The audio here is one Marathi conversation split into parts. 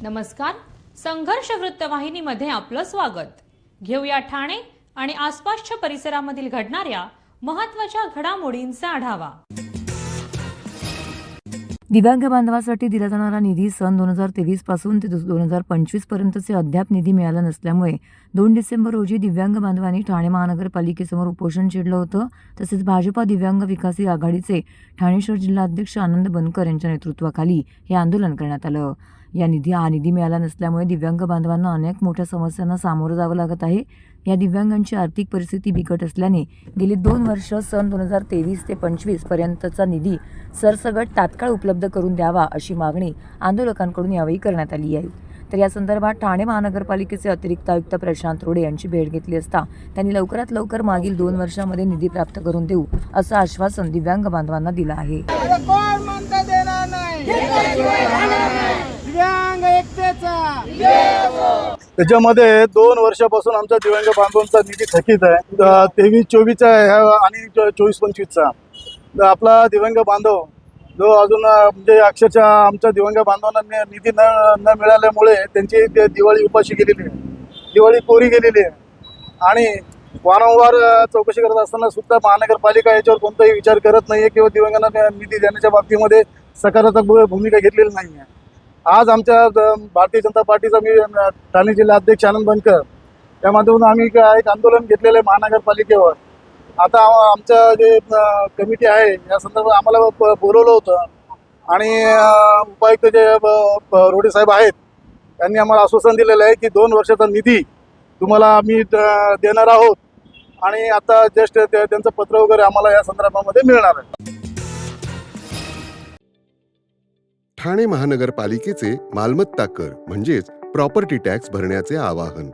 नमस्कार. संघर्ष वृत्तवाहिनीमध्ये आपलं स्वागत. घेऊया ठाणे आणि आसपासच्या परिसरामधील घडणाऱ्या महत्त्वाच्या घडामोडींचा आढावा. दिव्यांग बांधवासाठी दिला जाणारा निधी सन 2023 पासून ते 2025 पर्यंतचे अद्याप निधी मिळाला नसल्यामुळे 2 डिसेंबर रोजी दिव्यांग बांधवांनी ठाणे महानगरपालिकेसमोर उपोषण छेडलं होतं. तसेच भाजपा दिव्यांग विकासी आघाडीचे ठाणे शहर जिल्हा अध्यक्ष आनंद बनकर यांच्या नेतृत्वाखाली हे आंदोलन करण्यात आलं. हा निधी मिळाला नसल्यामुळे दिव्यांग बांधवांना अनेक मोठ्या समस्यांना सामोरं जावं लागत आहे. या दिव्यांगांची आर्थिक परिस्थिती बिकट असल्याने गेली 2 वर्ष सन 2023 ते 25 पर्यंतचा निधी सरसकट तात्काळ उपलब्ध करून द्यावा अशी मागणी आंदोलकांकडून यावेळी करण्यात आली आहे. तर या संदर्भात ठाणे महानगरपालिकेचे अतिरिक्त आयुक्त प्रशांत रोडे यांची भेट घेतली असता त्यांनी लवकरात लवकर मागील 2 वर्षांमध्ये निधी प्राप्त करून देऊ असं आश्वासन दिव्यांग बांधवांना दिलं आहे. त्याच्यामध्ये 2 वर्षापासून आमच्या दिव्यांग बांधवांचा निधी थकीत आहे. 23-24 आणि 24-25 आपला दिव्यांग बांधव जो अजून म्हणजे अक्षरशः आमच्या दिव्यांग बांधवांना निधी न मिळाल्यामुळे त्यांची दिवाळी उपाशी गेलेली आहे, दिवाळी कोरी गेलेली आहे. आणि वारंवार चौकशी करत असताना सुद्धा महानगरपालिका याच्यावर कोणताही विचार करत नाही आहे किंवा दिव्यांगांना निधी देण्याच्या बाबतीमध्ये सकारात्मक भूमिका घेतलेली नाही आहे. आज आमच्या भारतीय जनता पार्टीचा मी ठाणे जिल्हा अध्यक्ष आनंद बनकर या माध्यमातून आम्ही एक आंदोलन घेतलेलं आहे महानगरपालिकेवर. आता आमचं जे कमिटी आहे या संदर्भात आम्हाला बोलवलं होतं आणि उपायुक्त जे रोडे साहेब आहेत त्यांनी आम्हाला आश्वासन दिलेलं आहे की 2 वर्षाचा निधी तुम्हाला आम्ही देणार आहोत आणि आता जस्ट त्यांचं पत्र वगैरे आम्हाला या संदर्भामध्ये मिळणार आहे. ठाणे महानगरपालिकेचे मालमत्ता कर म्हणजेच प्रॉपर्टी टॅक्स भरण्याचे आवाहन.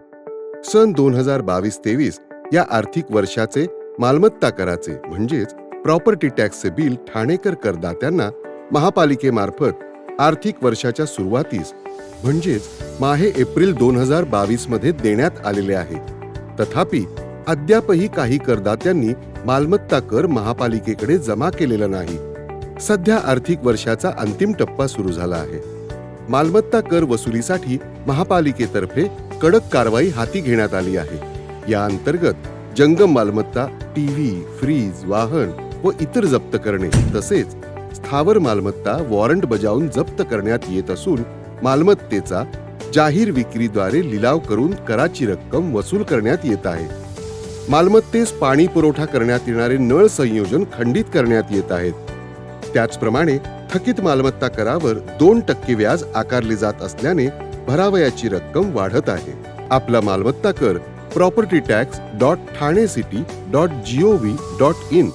सन 2022-23 या आर्थिक वर्षाचे मालमत्ता कराचे म्हणजेच प्रॉपर्टी टॅक्सचे बिल ठाणेकर करदात्यांना महापालिकेमार्फत आर्थिक वर्षाच्या सुरुवातीस म्हणजेच माहे एप्रिल 2022 मध्ये देण्यात आलेले आहे. तथापि अद्यापही काही करदात्यांनी मालमत्ता कर महापालिकेकडे जमा केलेला नाही. सध्या आर्थिक वर्षाचा अंतिम टप्पा सुरू झाला आहे. मालमत्ता कर वसुलीसाठी महापालिकेतर्फे कडक कारवाई हाती घेण्यात आली आहे. या अंतर्गत जंगम मालमत्ता, टीव्ही, फ्रीज, वाहन व इतर जप्त करणे तसेच स्थावर मालमत्ता वॉरंट बजावून जप्त करण्यात येत असून मालमत्तेचा जाहीर विक्रीद्वारे लिलाव करून कराची रक्कम वसूल करण्यात येत आहे. मालमत्तेस पाणी पुरवठा करण्यात येणारे नळ संयोजन खंडित करण्यात येत आहेत. त्याचप्रमाणे थकीत मालमत्ता करावर 2% व्याज आकारले जात असल्याने भरावयाची रक्कम वाढत आहे. आपला मालमत्ता कर propertytax.thanecity.gov.in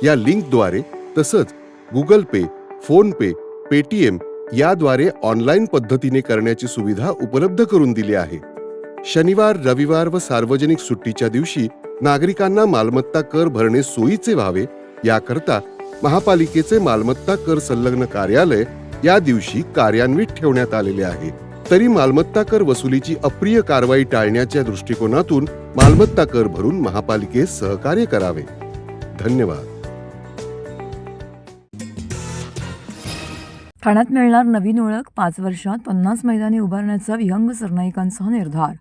या लिंकद्वारे तसंच गुगल पे, फोन पे, पेटीएम याद्वारे ऑनलाईन पद्धतीने करण्याची सुविधा उपलब्ध करून दिली आहे. शनिवार, रविवार व सार्वजनिक सुट्टीच्या दिवशी नागरिकांना मालमत्ता कर भरणे सोयीचे व्हावे याकरता महापालिकेचे मालमत्ता कर संलग्न कार्यालय या दिवशी कार्यान्वित ठेवण्यात आलेले आहे. तरी मालमत्ता कर वसुलीची अप्रिय कारवाई टाळण्याच्या दृष्टिकोनातून मालमत्ता कर भरून महापालिकेस सहकार्य करावे. धन्यवाद. ठाण्यात मिळणार नवीन ओळख, 5 वर्षात 50 मैदाने उभारण्याचा विहंग सरनाईकांचा निर्धार.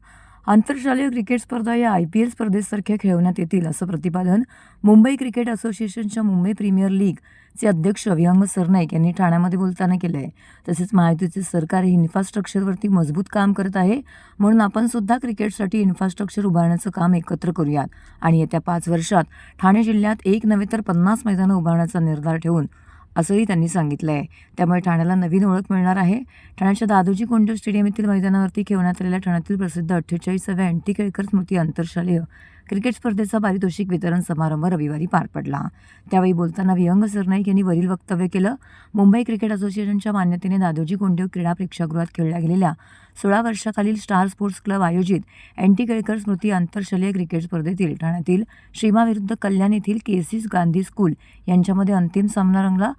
आंतरशालेय क्रिकेट स्पर्धा या IPL स्पर्धेसारख्या खेळवण्यात येतील असं प्रतिपादन मुंबई क्रिकेट असोसिएशनच्या मुंबई प्रीमियर लीगचे अध्यक्ष विहंग सरनाईक यांनी ठाण्यामध्ये बोलताना केलं आहे. तसेच महायुतीचे सरकार हे इन्फ्रास्ट्रक्चरवरती मजबूत काम करत आहे, म्हणून आपण सुद्धा क्रिकेटसाठी इन्फ्रास्ट्रक्चर उभारण्याचं काम एकत्र करूयात आणि येत्या 5 वर्षात ठाणे जिल्ह्यात एक नव्हे तर 50 मैदानं उभारण्याचा निर्धार ठेवून असंही त्यांनी सांगितलं आहे. त्यामुळे ठाण्याला नवीन ओळख मिळणार आहे. ठाण्याच्या दादोजी कोंडदेव स्टेडियम येथील मैदानावरती खेळवण्यात आलेल्या ठाण्यातील प्रसिद्ध 48व्या NT केळकर स्मृती आंतरशालेय क्रिकेट स्पर्धेचा पारितोषिक वितरण समारंभ रविवारी पार पडला. त्यावेळी बोलताना विहंग सरनाईक यांनी वरील वक्तव्य केलं. मुंबई क्रिकेट असोसिएशनच्या मान्यतेने दादोजी कोंडदेव क्रीडा प्रेक्षागृहात खेळल्या गेलेल्या 16 वर्षाखालील स्टार स्पोर्ट्स क्लब आयोजित NT केळकर स्मृती आंतरशालेय क्रिकेट स्पर्धेतील ठाण्यातील श्रीमा विरुद्ध कल्याण येथील KC गांधी स्कूल यांच्यामध्ये अंतिम सामना रंगला.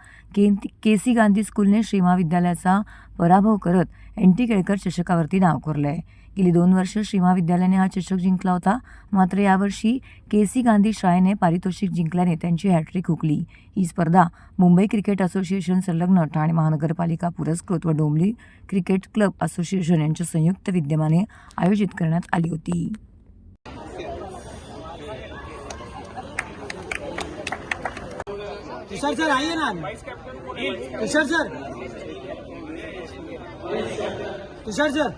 KC गांधी स्कूलने श्रीमा विद्यालयाचा पराभव करत NT केळकर चषकावरती नाव कोरलंय. गेली 2 वर्ष श्रीमा विद्यालयाने हा चषक जिंकला होता. मात्र यावर्षी के.सी. गांधी शाळेने पारितोषिक जिंकल्याने त्यांची हॅट्रिक हुकली. ही स्पर्धा मुंबई क्रिकेट असोसिएशन संलग्न ठाणे महानगरपालिका पुरस्कृत व डोंबिवली क्रिकेट क्लब असोसिएशन यांच्या संयुक्त विद्यमाने आयोजित करण्यात आली होती. तुषार सर आइए ना. तुषार सर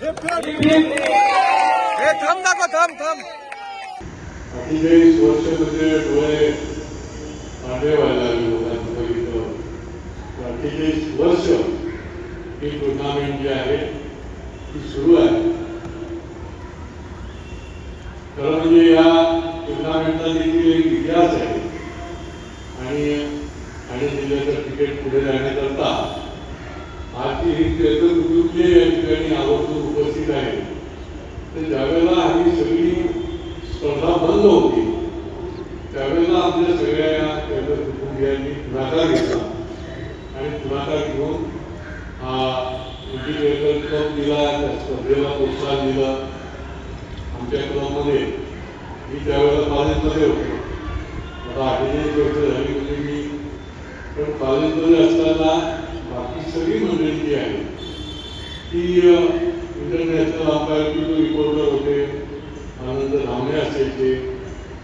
हे थांब दाखव थांब. 48 वर्ष म्हणजे डोळे पांढरे व्हायला लागले लोकांचं बघितलं. 48 वर्ष ही टुर्नामेंट जी आहे ती सुरू आहे. खरं म्हणजे या टुर्नामेंटचा देखील एक इतिहास आहे आणि जिल्ह्याचं क्रिकेट पुढे जाण्याकरता आजची ही कुटुंबीय या ठिकाणी आवर्जून उपस्थित आहे. तर ज्यावेळेला ही सगळी स्पर्धा बंद होती त्यावेळेला आपल्या सगळ्या कुटुंबियांनी पुढाकार घेतला आणि पुढाकार घेऊन हा इंडिव्हिज्युअल क्लब दिला, त्या स्पर्धेला प्रोत्साहन दिलं. आमच्या क्लबमध्ये मी त्यावेळेला कॉलेजमध्ये होतो. आता 48 वर्ष झाली होती मी, पण कॉलेजमध्ये असताना बाकी सगळी मंडळी जी आहे ती इंटरनॅशनल अंपायरचे रिपोर्टर होते. आनंद धामणे असायचे,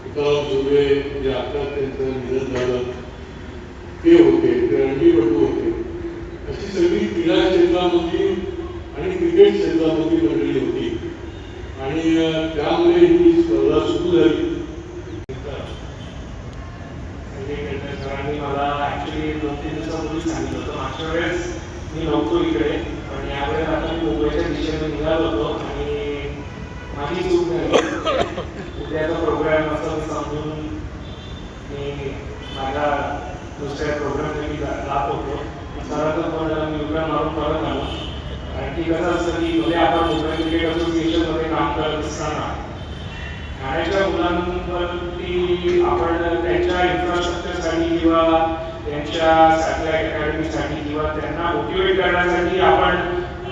तुकाराम सुर्वे जे आता त्यांचं निधन झालं ते होते, ते रणजीपटू होते. अशी सगळी क्रीडा क्षेत्रामध्ये आणि क्रिकेट क्षेत्रामध्ये मंडळी होती आणि त्यामुळे ही स्पर्धा सुरू झाली. सरांनी मला ॲक्च्युली 2-3 दिवसापूर्वी सांगितलं होतं. मागच्या वेळेस मी नव्हतो इकडे, पण यावेळेस आता मी मुंबईच्या दिशेने निघालो होतो आणि माझी चूक झाली. उद्याचा प्रोग्राम असं समजून मी माझ्या दुसऱ्या प्रोग्रामसाठी जात होतो. सरांचं पण मी उद्या मारून परत आलो. कारण की कसं असतं की मध्ये आपण मुंबई क्रिकेट असोसिएशनमध्ये काम करत असताना ठाण्याच्या मुलांवरती आपण त्यांच्या इन्फ्रास्ट्रक्चरसाठी किंवा त्यांच्या सॅटेलाइट अकॅडमीसाठी किंवा त्यांना मोटिवेट करण्यासाठी आपण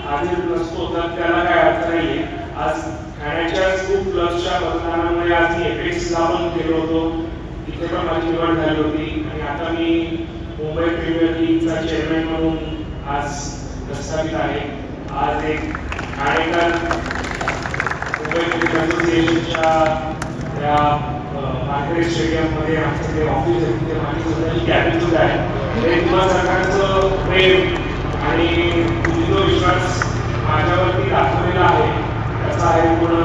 हाजीर नसतो, तर त्याला काय अर्थ नाही आहे. आज ठाण्याच्या खूप क्लब्सच्या मतदानामुळे आज मी एपेक्सला पण गेलो होतो, तिथे पण माझी निवड झाली होती आणि आता मी मुंबई प्रीमियर लीगचा चेअरमॅन म्हणून आज प्रस्थापित आहे. आज एक ठाणेकर मुंबई क्रिकेट असोसिएशनच्या त्या मार्केट स्टेडियममध्ये आमचं जे ऑफिस आहे तिथे माझी स्वतःची कॅबिन सुद्धा आहे. हे तुम्हा सरकारचं प्रेम आणि जो विश्वास माझ्यावरती दाखवलेला आहे त्याचा आहे पूर्ण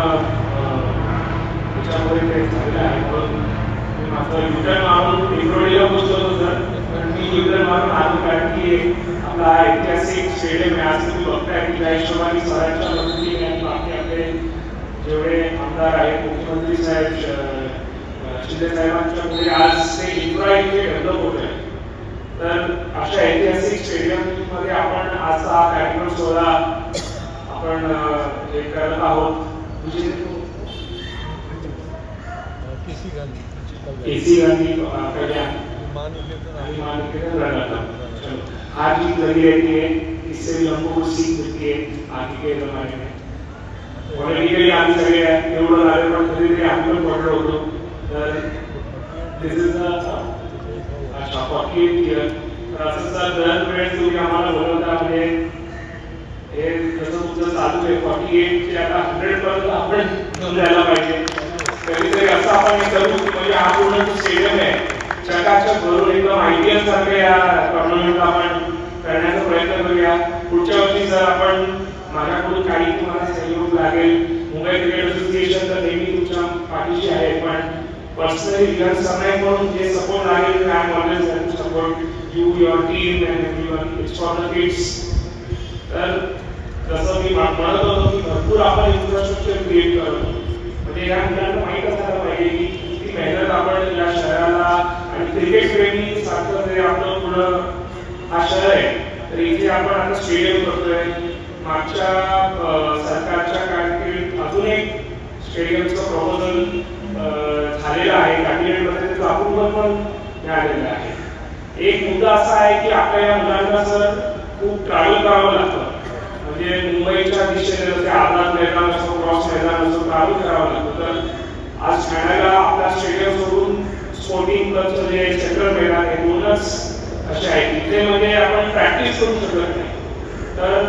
त्याच्यामध्ये ते झालेलं आहे. म्हणून मी मात्र युटर्न मारून विक्रोळीला पोहोचलो होतो, पण मी युटर्न मारून आलो कारण की आपला ऐतिहासिक स्टेडियम आहे. आज तुम्ही बघताय की त्या हिशोबाने सरांच्या मदतीने आणि बाकी आपले जेवढे आमदार आहेत, मुख्यमंत्री साहेब शिंदे साहेबांच्या पुढे आज ते इन्फ्रा इथे डेव्हलप होत आहे. तर अशा ऐतिहासिक स्टेडियममध्ये आपण आजचा हा कार्यक्रम सोहळा आपण हे करत आहोत. केसी गांधी कल्याण आणि माननिकेतन रंगाता आज जी लगी रहती है, इससे भी हमको कुछ सीख मिलती है आगे के जमाने में. पॉलिटिकली आम्ही सगळे निवडून आले, पण कधीतरी आम्ही पण पडलो होतो. तर दिस इज अच्छा 48 इयर. तर असं सर दरवेळेस तुम्ही आम्हाला बोलवता, म्हणजे हे जसं तुमचं चालू आहे 48 चे आता 100 पर्यंत आपण घेऊन जायला पाहिजे. कधीतरी असं आपण हे करू की म्हणजे हा पूर्ण स्टेडियम आहे चकाचक भरून एकदम आयडियल सारखं या टुर्नामेंट आपण करण्याचा प्रयत्न करूया. पुढच्या वर्षी जर आपण माझ्याकडून काही तुम्हाला सहयोग लागेल, मुंबई क्रिकेट असोसिएशन तर नेहमी तुमच्या पाठीशी आहे, पण पर्सनली विहार सरनाईक म्हणून जे सपोर्ट लागेल I am always there to support you, your team and everyone. It's for the kids. तर जसं मी म्हणत होतो की भरपूर आपण इन्फ्रास्ट्रक्चर क्रिएट करतो, म्हणजे या मुलांना माहीत असायला पाहिजे की किती मेहनत आपण या शहराला आणि क्रिकेट प्रेमी सारखं जे आपलं पुढं हा शहर आहे, तर इथे आपण आता स्टेडियम करतोय. मागच्या सरकारच्या कारकिर्दीत अजून एक स्टेडियमचं प्रपोजल झालेलं आहे, कॅबिनेटमध्ये त्याचं अप्रुव्हल पण मिळालेलं आहे. एक मुद्दा असा आहे की आपल्या या मुलांना सर खूप ट्रॅव्हल करावं लागतं. म्हणजे मुंबईच्या दिशेने जसे आझाद मैदान असो, क्रॉस मैदान असो, चालू करावं लागतं. तर आज ठाण्याला आपला स्टेडियम सोडून स्पोर्टिंग क्लबचं जे सेंट्रल मैदान आहे, दोनच असे आहे. तिथे म्हणजे आपण प्रॅक्टिस करू शकत नाही. तर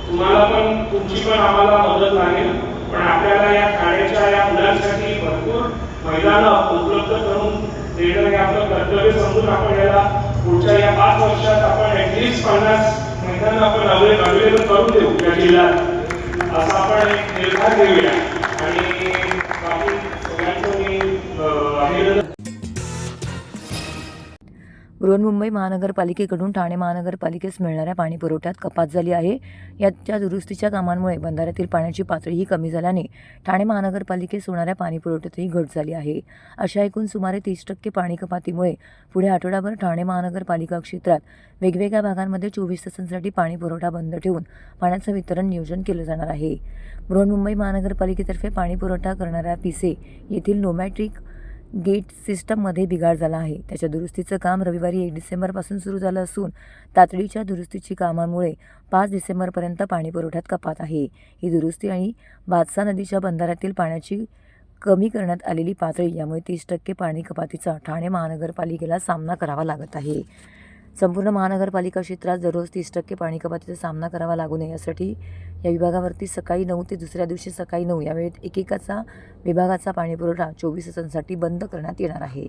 तुम्हाला पण, तुमची पण आम्हाला मदत लागेल. पण आपल्याला या ठाण्याच्या या मुलांसाठी भरपूर मैदानं उपलब्ध करून देणं हे आपलं कर्तव्य समजून आपण याला पुढच्या या 5 वर्षात आपण ॲटलिस्ट 50 मैदानं आपण अवेलेबल करून देऊ या जिल्ह्यात, असा आपण एक निर्धार घेऊया. आणि बाकी सगळ्यांचं मी अभिनंदन. बृहन्मुंबई महानगरपालिकेकडून ठाणे महानगरपालिकेस मिळणाऱ्या पाणी पुरवठ्यात कपात झाली आहे. याच्या दुरुस्तीच्या कामांमुळे बंधाऱ्यातील पाण्याची पातळीही कमी झाल्याने ठाणे महानगरपालिकेस होणाऱ्या पाणी पुरवठ्यातही घट झाली आहे. अशा एकूण सुमारे 30% पाणी कपातीमुळे पुढे आठवडाभर ठाणे महानगरपालिका क्षेत्रात वेगवेगळ्या भागांमध्ये 24 तासांसाठी पाणी पुरवठा बंद ठेवून पाण्याचं वितरण नियोजन केलं जाणार आहे. बृहन्मुंबई महानगरपालिकेतर्फे पाणी पुरवठा करणाऱ्या पिसे येथील नोमॅट्रिक गेट सिस्टममध्ये बिघाड झाला आहे. त्याच्या दुरुस्तीचं काम रविवारी 1 डिसेंबरपासून सुरू झालं असून तातडीच्या दुरुस्तीची कामांमुळे 5 डिसेंबरपर्यंत पाणी पुरवठ्यात कपात आहे. ही दुरुस्ती आणि भातसा नदीच्या बंधाऱ्यातील पाण्याची कमी करण्यात आलेली पातळी यामुळे 30% पाणी कपातीचा ठाणे महानगरपालिकेला सामना करावा लागत आहे. संपूर्ण महानगरपालिका क्षेत्रात दररोज 30% पाणी कपातीचा सामना करावा लागू नये यासाठी या विभागावरती सकाळी 9 ते दुसऱ्या दिवशी सकाळी 9 या वेळेत एकेकाचा विभागाचा पाणी पुरवठा 24 तासांसाठी बंद करण्यात येणार आहे.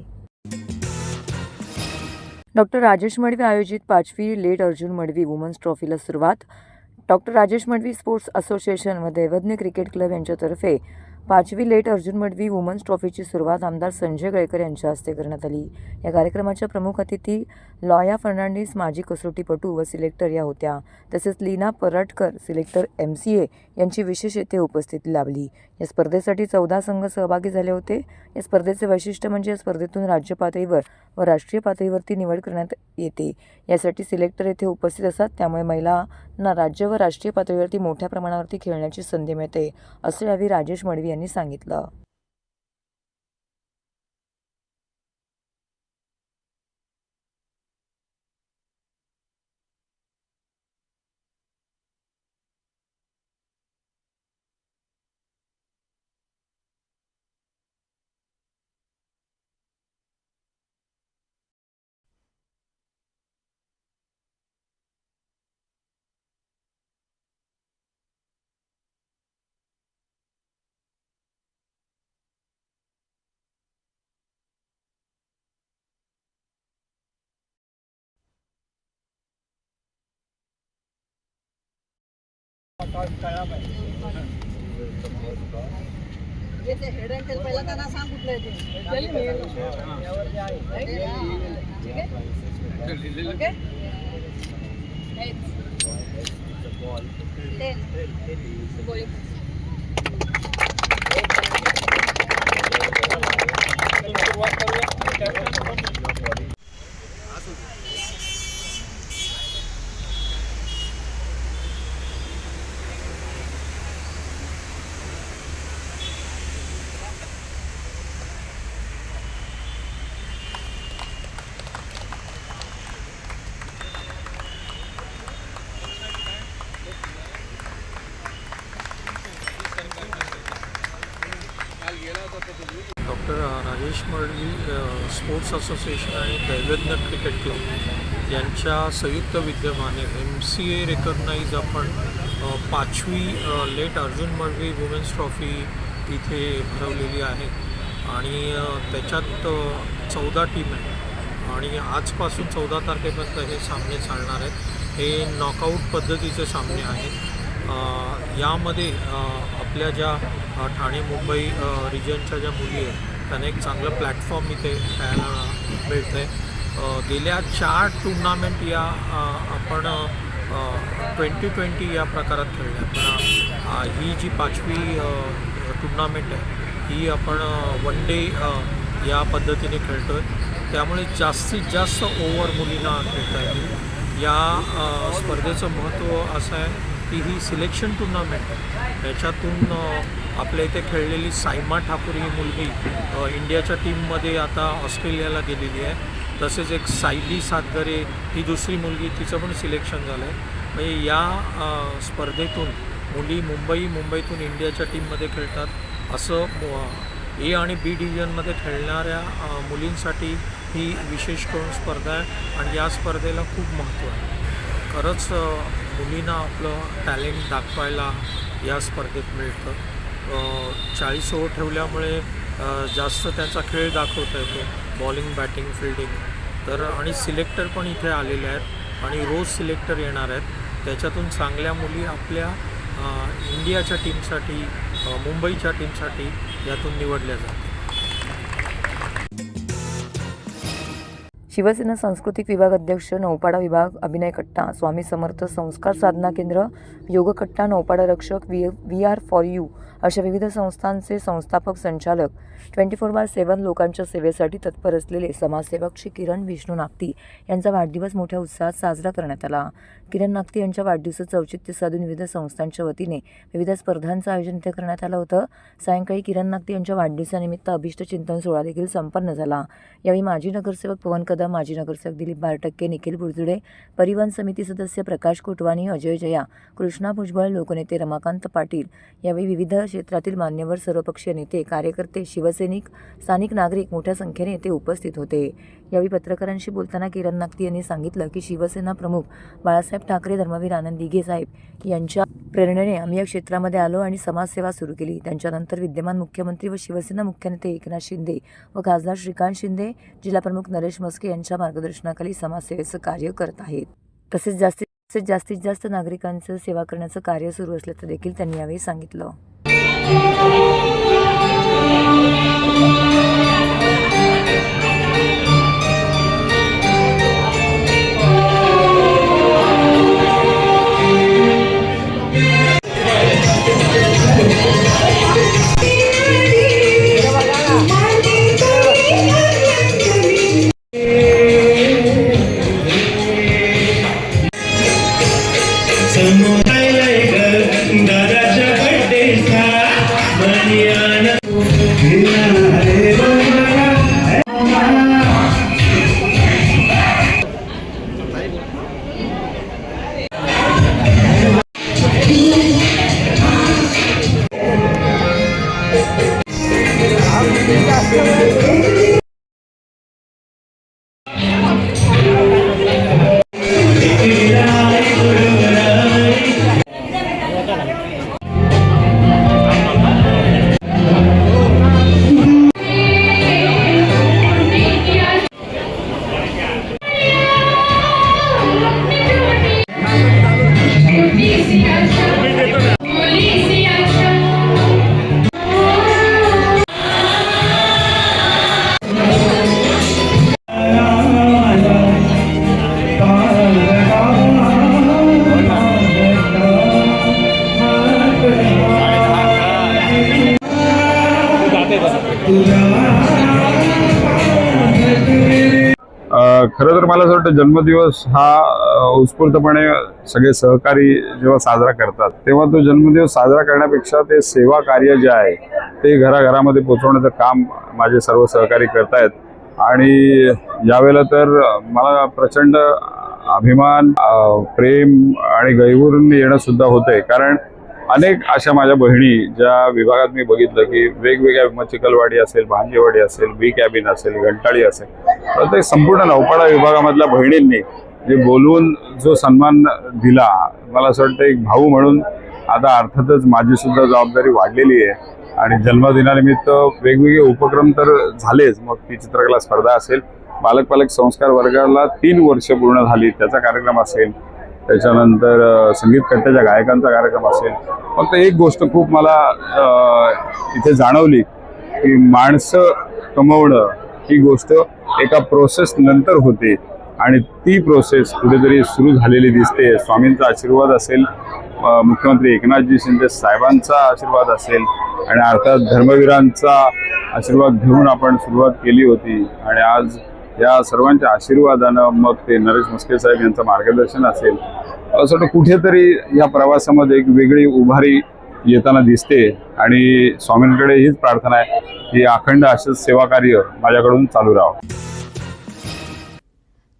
डॉक्टर राजेश मडवी आयोजित 5वी लेट अर्जुन मडवी वुमन्स ट्रॉफीला सुरुवात. Doctor Rajesh Madavi sports association व दैवज्ञ क्रिकेट क्लब यांच्यातर्फे 5वी लेट अर्जुन मडवी वुमन्स ट्रॉफीची सुरुवात आमदार संजय गळकर यांच्या हस्ते करण्यात आली. या कार्यक्रमाच्या प्रमुख अतिथी लॉया फर्नांडिस माजी कसोटीपटू व सिलेक्टर या होत्या. तसेच लीना पराटकर सिलेक्टर MCA यांची विशेष येथे उपस्थिती लाभली. या स्पर्धेसाठी 14 संघ सहभागी झाले होते. या स्पर्धेचे वैशिष्ट्य म्हणजे या स्पर्धेतून राज्य पातळीवर व राष्ट्रीय पातळीवरती निवड करण्यात येते. यासाठी सिलेक्टर येथे उपस्थित असतात. त्यामुळे महिलांना राज्य व राष्ट्रीय पातळीवरती मोठ्या प्रमाणावरती खेळण्याची संधी मिळते, असे यावेळी राजेश मडवी यांनी सांगितलं. हेड अँड टेल पहिला त्यांना सांग कुठलं आहे doctor Rajesh Madavi sports association आणि दैवज्ञ क्रिकेट क्लब यांच्या संयुक्त विद्यमाने MCA रेकग्नाइज आपण 5वी late Arjun Madavi women's trophy इथे भरवलेली आहे आणि त्याच्यात 14 टीम आहे आणि आजपासून 14 तारखेपर्यंत हे सामने चालणार आहेत. हे नॉकआउट पद्धतीचे सामने आहेत. यामध्ये आपल्या ज्या ठाणे मुंबई रिजनच्या ज्या मुली आहेत त्यांना एक चांगलं प्लॅटफॉर्म इथे खेळायला मिळतं आहे. गेल्या 4 टुर्नामेंट या आपण 2020 या प्रकारात खेळल्या, पण ही जी 5वी टुर्नामेंट आहे ही आपण 1 डे या पद्धतीने खेळतो आहे. त्यामुळे जास्तीत जास्त ओव्हर मुलींना खेळता येईल. या स्पर्धेचं महत्त्व असं आहे की ही सिलेक्शन टुर्नामेंट आहे. याच्यातून आपल्या इथे खेळलेली सायमा ठाकूर ही मुलगी इंडियाच्या टीममध्ये आता ऑस्ट्रेलियाला गेलेली आहे. तसेच एक सायली सातगरे ही दुसरी मुलगी, तिचं पण सिलेक्शन झालं आहे. म्हणजे या स्पर्धेतून मुली मुंबईतून इंडियाच्या टीममध्ये खेळतात. असं ए आणि बी डिव्हिजनमध्ये खेळणाऱ्या मुलींसाठी ही विशेष करून स्पर्धा आहे आणि या स्पर्धेला खूप महत्त्व आहे. खरंच मुलींना आपलं टॅलेंट दाखवायला या स्पर्धेत मिळतं. 40 ओव्हर ठेवल्यामुळे जास्त त्यांचा खेळ दाखवता येतो, बॉलिंग, बॅटिंग, फिल्डिंग. तर आणि सिलेक्टर पण इथे आलेले आहेत आणि रोज सिलेक्टर येणार आहेत. त्याच्यातून चांगल्या मुली आपल्या इंडियाच्या टीमसाठी, मुंबईच्या टीमसाठी यातून निवडल्या जातात. शिवसेना सांस्कृतिक विभाग अध्यक्ष, नौपाडा विभाग, अभिनय कट्टा, स्वामी समर्थ संस्कार साधना केंद्र, योग कट्टा, नौपाडा रक्षक, वी आर फॉर यू अशा विविध संस्थांचे संस्थापक संचालक, 24/7 लोकांच्या सेवेसाठी तत्पर असलेले समाजसेवक श्री किरण विष्णू नागती यांचा वाढदिवस मोठ्या उत्साहात साजरा करण्यात आला. किरण नागती यांच्या वाढदिवसाचं औचित्य साधून विविध संस्थांच्या वतीने विविध स्पर्धांचं आयोजन इथे करण्यात आलं होतं. सायंकाळी किरण नागती यांच्या वाढदिवसानिमित्त अभिष्ट चिंतन सोहळा देखील संपन्न झाला. यावेळी माजी नगरसेवक पवन कदम, माजी नगरसेवक दिलीप बारटक्के, निखिल बुरजुडे, परिवहन समिती सदस्य प्रकाश कोटवानी, अजय जया, कृष्णा भुजबळ, लोकनेते रमाकांत पाटील यावेळी विविध क्षेत्रातील मान्यवर, सर्वपक्षीय नेते, कार्यकर्ते, शिवसैनिक, स्थानिक नागरिक मोठ्या संख्येने येथे उपस्थित होते. यावेळी पत्रकारांशी बोलताना किरण नागती यांनी सांगितलं की शिवसेना प्रमुख बाळासाहेब ठाकरे, धर्मवीर आनंद दिघे साहेब यांच्या प्रेरणेने आम्ही या क्षेत्रामध्ये आलो आणि समाजसेवा सुरू केली. त्यांच्यानंतर विद्यमान मुख्यमंत्री व शिवसेना मुख्य नेते एकनाथ शिंदे व खासदार श्रीकांत शिंदे, जिल्हाप्रमुख नरेश मस्के यांच्या मार्गदर्शनाखाली समाजसेवेचं कार्य करत आहेत. तसेच जास्तीत जास्त नागरिकांचं सेवा करण्याचं कार्य सुरू असल्याचं देखील त्यांनी यावेळी सांगितलं. खरं तर मला असं वाटतं जन्मदिवस हा उत्स्फूर्तपणे सगळे सहकारी जेव्हा साजरा करतात तेव्हा तो जन्मदिवस साजरा करण्यापेक्षा ते सेवा कार्य जे आहे ते घराघरामध्ये पोहोचवण्याचं काम माझे सर्व सहकारी करतायत. आणि यावेळेला तर मला प्रचंड अभिमान, प्रेम आणि गहिवरून येणं सुद्धा होतंय. कारण अनेक अशा माझ्या बहिणी ज्या विभागात मी बघितलं की वेगवेगळ्या चिखलवाडी असेल, भांजेवाडी असेल, बी कॅबिन असेल, घंटाळी असेल, प्रत्येक संपूर्ण नौपाडा विभागामधल्या बहिणींनी जे बोलवून जो सन्मान दिला, मला असं वाटतं एक भाऊ म्हणून आता अर्थातच माझी सुद्धा जबाबदारी वाढलेली आहे. आणि जन्मदिनानिमित्त वेगवेगळे उपक्रम तर झालेच. मग ती चित्रकला स्पर्धा असेल, बालक पालक संस्कार वर्गाला 3 वर्ष पूर्ण झाली त्याचा कार्यक्रम असेल, त्याच्यानंतर संगीत कट्ट्याच्या गायकांचा कार्यक्रम असेल. फक्त एक गोष्ट खूप मला इथे जाणवली की माणसं कमवणं ही गोष्ट एका प्रोसेस नंतर होते आणि ती प्रोसेस कुठेतरी सुरू झालेली दिसते. स्वामींचा आशीर्वाद असेल, मुख्यमंत्री एकनाथजी शिंदे साहेबांचा आशीर्वाद असेल आणि अर्थात धर्मवीरांचा आशीर्वाद घेऊन आपण सुरुवात केली होती. आणि आज या सर्वांच्या आशीर्वादानं, मग ते नरेश मस्के साहेब यांचं मार्गदर्शन असेल, असं वाटतं कुठेतरी या प्रवासामध्ये एक वेगळी उभारी येताना दिसते. आणि स्वामींकडे हीच प्रार्थना आहे की अखंड असंच सेवा कार्य माझ्याकडून चालू राहावं.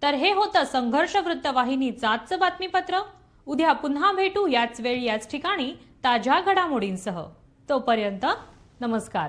तर हे होतं संघर्ष वृत्तवाहिनीचं आजचं बातमीपत्र. उद्या पुन्हा भेटू याच वेळी याच ठिकाणी ताज्या घडामोडींसह. तोपर्यंत नमस्कार.